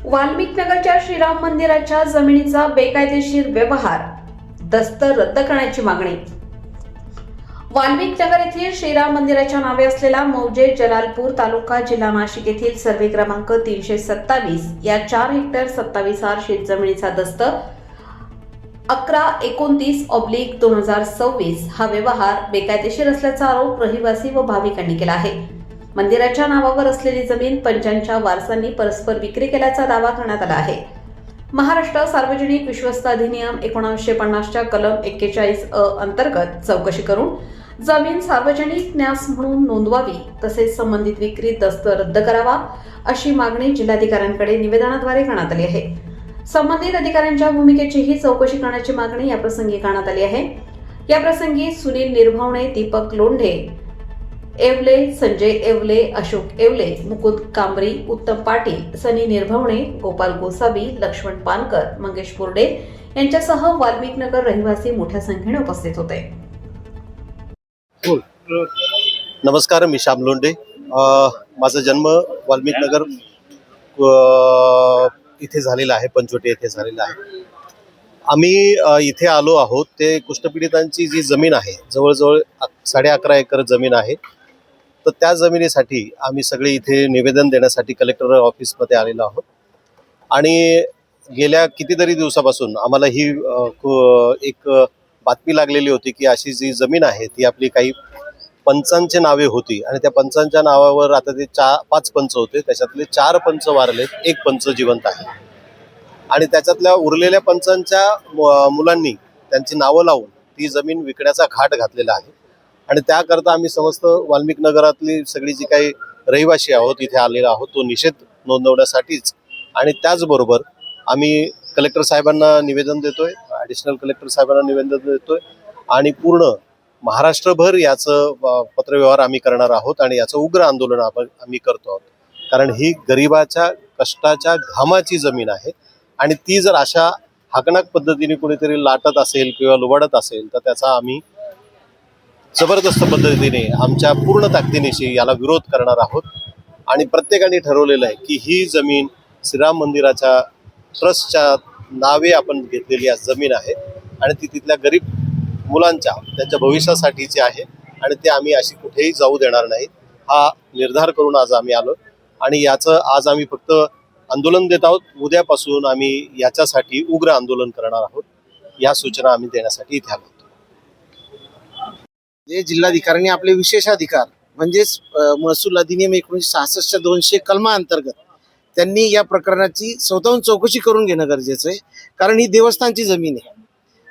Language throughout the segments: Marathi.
वाल्मिक नगरच्या श्रीराम मंदिराच्या जमिनीचा बेकायदेशीर व्यवहार, दस्त रद्द करण्याची मागणी। वाल्मिक नगर येथील श्रीराम मंदिराच्या नावे असलेला मौजे जलालपूर तालुका जिल्हा नाशिक येथील सर्वे क्रमांक 327 या 4 हेक्टर 27 आर शेतजमिनीचा दस्त 1129/2026 हा व्यवहार बेकायदेशीर असल्याचा आरोप रहिवासी व भाविकांनी केला आहे। मंदिराच्या नावावर असलेली जमीन पंचांच्या वारसांनी परस्पर विक्री केल्याचा दावा करण्यात आला आहे। महाराष्ट्र सार्वजनिक विश्वस्त अधिनियम 1950 च्या कलम 41 अंतर्गत चौकशी करून जमीन सार्वजनिक न्यास म्हणून नोंदवावी, तसेच संबंधित विक्री दस्त रद्द करावा अशी मागणी जिल्हाधिकाऱ्यांकडे निवेदनाद्वारे करण्यात आली आहे। संबंधित अधिकाऱ्यांच्या भूमिकेचीही चौकशी करण्याची मागणी याप्रसंगी करण्यात आली आहे। याप्रसंगी सुनील निर्भावणे, दीपक लोंढे, येवले, संजय येवले, अशोक येवले, मुकुंद कांबरी, उत्तम पाटील, सनी निर्भवणे, गोपाल गोसावी, लक्ष्मण पानकर, मंगेश बोर्डे यांच्यासह वाल्मिक नगर रहिवासी मोठ्या संख्येने उपस्थित होते। नमस्कार, मी श्याम लोंढे। माझा जन्म वाल्मिक नगर इथे झालेला आहे, पंचवटी येथे झालेला आहे। आम्ही इथे आलो आहोत ते कुष्ठपीडितांची जी जमीन आहे, जवळजवळ 11.5 एकर जमीन आहे। तर त्या जमिनीसाठी आम्ही सगळे इथे निवेदन देण्यासाठी कलेक्टर ऑफिसमध्ये आलेलो आहोत। आणि गेल्या कितीतरी दिवसापासून आम्हाला ही एक बातमी लागलेली होती की अशी जी जमीन आहे ती आपली काही पंचांची नावे होती आणि त्या पंचांच्या नावावर आता ते 5 पंच होते, त्याच्यातले 4 पंच वारलेत, 1 पंच जिवंत आहे। आणि त्याच्यातल्या उरलेल्या पंचांच्या मुलांनी त्यांची नावं लावून ती जमीन विकण्याचा घाट घातलेला आहे। आणि त्याकरता आम्ही समस्त वाल्मिक नगरातली सगळी जी काही रहिवासी आहोत इथे आलेलो आहोत, तो निषेध नोंदवण्यासाठीच। आणि त्याचबरोबर आम्ही कलेक्टर साहेबांना निवेदन देतोय, ॲडिशनल कलेक्टर साहेबांना निवेदन देतोय आणि पूर्ण महाराष्ट्रभर याचं पत्रव्यवहार आम्ही करणार आहोत आणि याचं उग्र आंदोलन आम्ही करतो आहोत। कारण ही गरिबाच्या कष्टाच्या घामाची जमीन आहे आणि ती जर अशा हाकनाक पद्धतीने कुणीतरी लाटत असेल किंवा लुबाडत असेल तर त्याचा आम्ही जबरदस्त पद्धतीने आमच्या पूर्ण ताकदीनिशी याला विरोध करणार आहोत। आणि प्रत्येकाने ठरवलेलं आहे की ही जमीन श्रीराम मंदिराच्या ट्रस्टच्या नावे आपण घेतलेली जमीन आहे आणि ती तिथल्या गरीब मुलांच्या त्यांच्या भविष्यासाठीची आहे आणि ते आम्ही अशी कुठेही जाऊ देणार नाही, हा निर्धार करून आज आम्ही आलो। आणि याचं आज आम्ही फक्त आंदोलन देत आहोत। उद्यापासून आम्ही याच्यासाठी उग्र आंदोलन करणार आहोत। या सूचना आम्ही देण्यासाठी इथे आलो। जिल्हाधिकाऱ्यांनी आपले विशेषाधिकार म्हणजेच महसूल अधिनियम 1966 च्या 200 कलमाअंतर्गत त्यांनी या प्रकरणाची स्वतःहून चौकशी करून घेणं गरजेचं आहे। कारण ही देवस्थानची जमीन आहे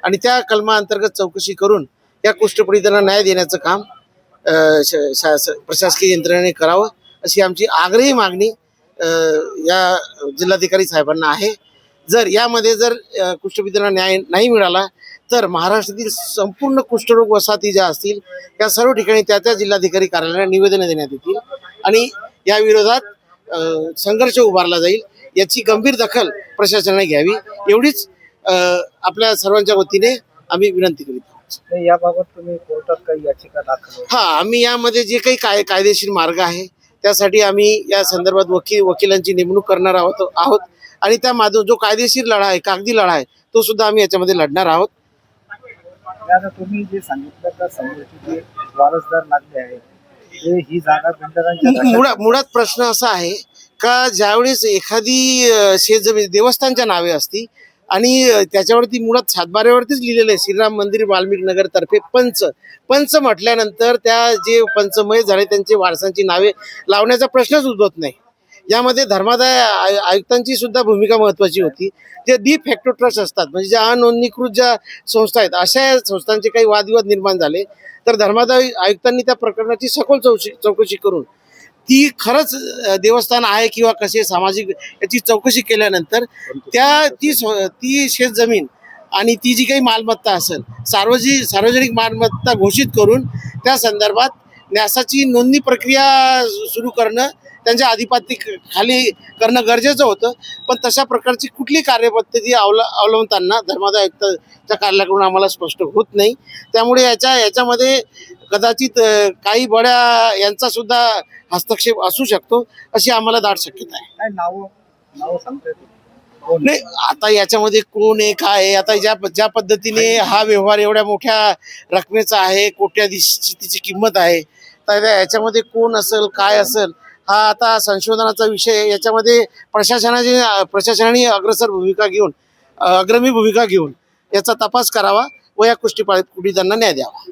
आणि त्या कलमाअंतर्गत चौकशी करून या कुष्ठपीडितांना न्याय देण्याचं काम प्रशासकीय यंत्रणेने करावं अशी आमची आग्रही मागणी या जिल्हाधिकारी साहेबांना आहे। जर यामध्ये कुष्ठपीडितांना न्याय नाही मिळाला तर महाराष्ट्रातील संपूर्ण कुष्ठरोग वसाहती ज्या असतील त्या सर्व ठिकाणी त्या जिल्हाधिकारी कार्यालयाला निवेदन देण्यात येतील आणि या विरोधात संघर्ष उभारला जाईल। याची गंभीर दखल प्रशासनाने घ्यावी एवढीच आपल्या सर्वांच्या वतीने आम्ही विनंती करीत आहोत। याबाबत तुम्ही कोर्टात काही याचिका दाखल? आम्ही यामध्ये जे काही कायदेशीर मार्ग आहे त्यासाठी आम्ही या संदर्भात वकिलांची नेमणूक करणार आहोत आणि त्या जो कायदेशीर लढा आहे, कागदी लढा आहे, तो सुद्धा आम्ही याच्यामध्ये लढणार आहोत। आता तुम्ही जे सांगितलं तर समोरचे वारसदार लागले आहेत, ही जागा बिल्डरांच्या मुळात प्रश्न असा आहे का ज्यावेळेस एखादी शेतजमीन देवस्थानच्या नावे असती आणि त्याच्यावरती मुळात सातबाऱ्यावरतीच लिहिलेलं आहे श्रीराम मंदिर वाल्मिक नगर तर्फे पंच म्हटल्यानंतर त्या जे पंचमय झाले त्यांचे वारसांची नावे लावण्याचा प्रश्नच उद्भवत नाही। यामध्ये धर्मादाय आयुक्तांची सुद्धा भूमिका महत्त्वाची होती। जे डी फॅक्टो ट्रस्ट असतात म्हणजे ज्या अनोंदणीकृत ज्या संस्था आहेत अशा संस्थांचे काही वादविवाद निर्माण झाले तर धर्मादाय आयुक्तांनी त्या प्रकरणाची सखोल चौकशी करून ती खरंच देवस्थान आहे किंवा कसे सामाजिक याची चौकशी केल्यानंतर ती शेतजमीन आणि ती जी काही मालमत्ता असेल सार्वजनिक मालमत्ता घोषित करून त्या संदर्भात न्यासाची नोंदणी प्रक्रिया सुरू करणं त्यांच्या आधिपत्याखाली करणं गरजेचं होतं। पण तशा प्रकारची कुठली कार्यपद्धती अवलंबताना धर्मादाय आयुक्ताच्या कार्यालयाकडून आम्हाला स्पष्ट होत नाही। त्यामुळे याच्यामध्ये कदाचित काही बड्या यांचा सुद्धा हस्तक्षेप असू शकतो अशी आम्हाला दाट शक्यता आहे। काय नाव नाव सांगता येतील कोण? नाही, आता याच्यामध्ये कोण आहे काय आहे, आता ज्या पद्धतीने हा व्यवहार एवढ्या मोठ्या रकमेचा आहे, कोट्याधीशाची तिची किंमत आहे, तर याच्यामध्ये कोण असेल काय असेल हा आता संशोधनाचा विषय आहे. याच्यामध्ये प्रशासनाने अग्रसर भूमिका घेऊन अग्रमी भूमिका घेऊन याचा तपास करावा व या कुस्ती पीडितांना न्याय द्यावा.